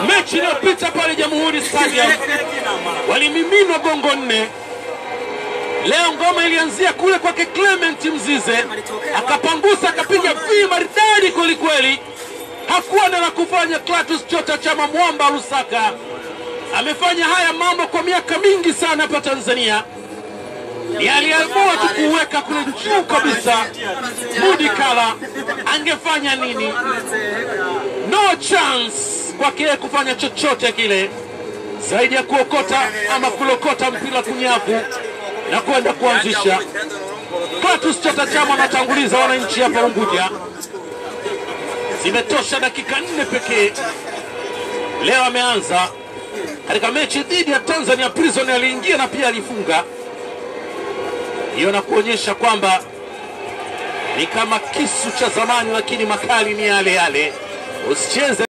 Mechi iliyopita pale Jamhuri Stadium walimiminwa gongo 4. Leo ngoma ilianzia kule kwake Clement Mzize, akapangusa akapiga vi maridadi kweli kweli. Hakuwa na la kufanya Clatous Chota Chama Mwamba Lusaka. Amefanya haya mambo kwa miaka mingi sana hapa Tanzania. Aliamua tu kuweka kule juu kabisa. Mudi Kala angefanya nini? No chance kwake kufanya chochote kile zaidi ya kuokota ama kulokota mpira kunyavu na kwenda kuanzisha. Clatous Chota Chama anatanguliza wananchi hapa Unguja. Zimetosha dakika 4 pekee. Leo ameanza katika mechi dhidi ya Tanzania Prison, aliingia na pia alifunga. Hiyo na kuonyesha kwamba ni kama kisu cha zamani, lakini makali ni yale yale. Usicheze